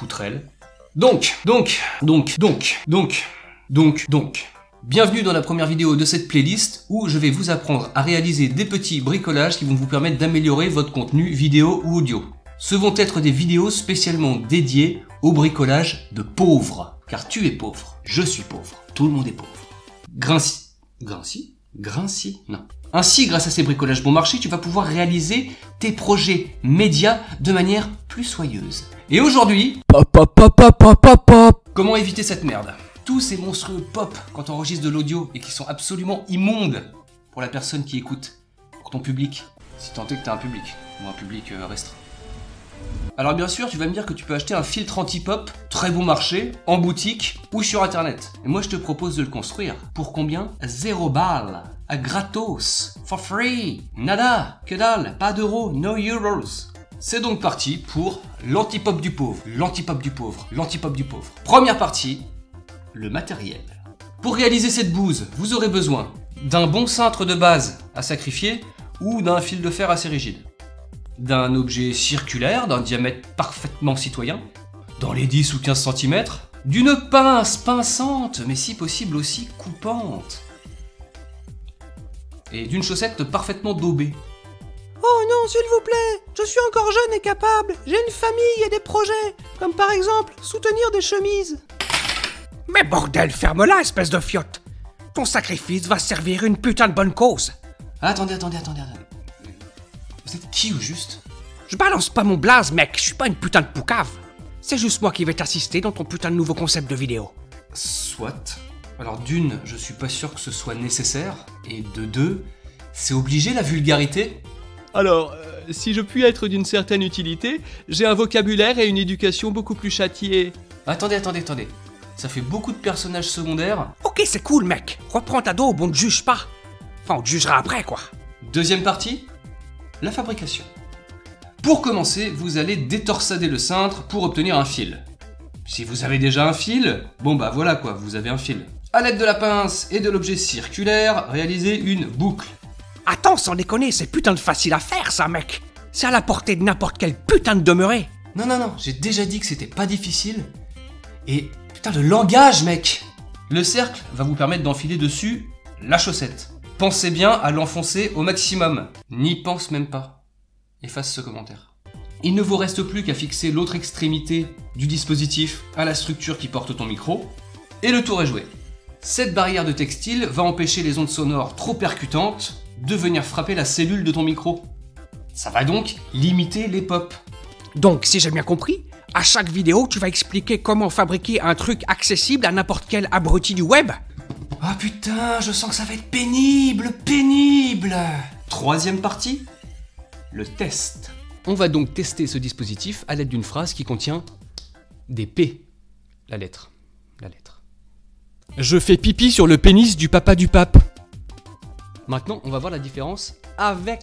poutrelle. Donc. Bienvenue dans la première vidéo de cette playlist où je vais vous apprendre à réaliser des petits bricolages qui vont vous permettre d'améliorer votre contenu vidéo ou audio. Ce vont être des vidéos spécialement dédiées au bricolage de pauvres. Car tu es pauvre, je suis pauvre, tout le monde est pauvre. Non. Ainsi, grâce à ces bricolages bon marché, tu vas pouvoir réaliser tes projets médias de manière plus soyeuse. Et aujourd'hui, comment éviter cette merde? Tous ces monstrueux pop quand on enregistre de l'audio et qui sont absolument immondes pour la personne qui écoute, pour ton public, si tant est que tu as un public, ou un public restreint. Alors bien sûr, tu vas me dire que tu peux acheter un filtre anti-pop, très bon marché, en boutique ou sur internet. Et moi je te propose de le construire. Pour combien? 0 balles, à gratos, for free, nada, que dalle, pas d'euros, no euros. C'est donc parti pour l'anti-pop du pauvre, l'anti-pop du pauvre, l'anti-pop du pauvre. Première partie, le matériel. Pour réaliser cette bouse, vous aurez besoin d'un bon cintre de base à sacrifier ou d'un fil de fer assez rigide. D'un objet circulaire, d'un diamètre parfaitement citoyen, dans les 10 ou 15 cm, d'une pince pinçante, mais si possible aussi coupante, et d'une chaussette parfaitement daubée. Oh non, s'il vous plaît, je suis encore jeune et capable, j'ai une famille et des projets, comme par exemple soutenir des chemises. Mais bordel, ferme-la, espèce de fiotte. Ton sacrifice va servir une putain de bonne cause. Attendez. Vous êtes qui au juste? Je balance pas mon blaze, mec, je suis pas une putain de poucave. C'est juste moi qui vais t'assister dans ton putain de nouveau concept de vidéo. Soit. Alors d'une, je suis pas sûr que ce soit nécessaire, et de deux, c'est obligé la vulgarité? Alors, si je puis être d'une certaine utilité, j'ai un vocabulaire et une éducation beaucoup plus châtiés. Attendez. Ça fait beaucoup de personnages secondaires. Ok, c'est cool, mec. Reprends ta daube, on te juge pas. Enfin, on te jugera après, quoi. Deuxième partie, la fabrication. Pour commencer, vous allez détorsader le cintre pour obtenir un fil. Si vous avez déjà un fil, bon bah voilà quoi, vous avez un fil. À l'aide de la pince et de l'objet circulaire, réalisez une boucle. Attends, sans déconner, c'est putain de facile à faire, ça, mec. C'est à la portée de n'importe quel putain de demeuré. Non, j'ai déjà dit que c'était pas difficile. Et putain, le langage, mec! Le cercle va vous permettre d'enfiler dessus la chaussette. Pensez bien à l'enfoncer au maximum. N'y pense même pas. Efface ce commentaire. Il ne vous reste plus qu'à fixer l'autre extrémité du dispositif à la structure qui porte ton micro. Et le tour est joué. Cette barrière de textile va empêcher les ondes sonores trop percutantes de venir frapper la cellule de ton micro. Ça va donc limiter les pops. Donc, si j'ai bien compris, à chaque vidéo, tu vas expliquer comment fabriquer un truc accessible à n'importe quel abruti du web? Ah putain, je sens que ça va être pénible. Troisième partie, le test. On va donc tester ce dispositif à l'aide d'une phrase qui contient des P. La lettre. Je fais pipi sur le pénis du papa du pape. Maintenant, on va voir la différence avec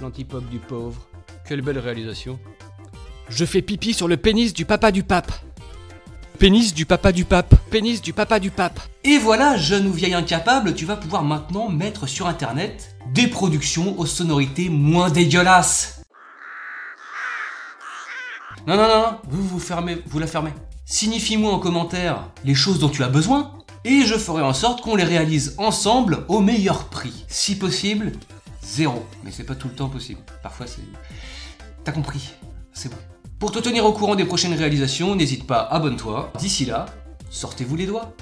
l'antipop du pauvre. Quelle belle réalisation. Je fais pipi sur le pénis du papa du pape. Pénis du papa du pape. Pénis du papa du pape. Et voilà, jeune ou vieille incapable, tu vas pouvoir maintenant mettre sur internet des productions aux sonorités moins dégueulasses. Non, vous la fermez. Signifie-moi en commentaire les choses dont tu as besoin et je ferai en sorte qu'on les réalise ensemble au meilleur prix. Si possible, 0. Mais c'est pas tout le temps possible. Parfois c'est... T'as compris, c'est bon. Pour te tenir au courant des prochaines réalisations, n'hésite pas, abonne-toi. D'ici là, sortez-vous les doigts.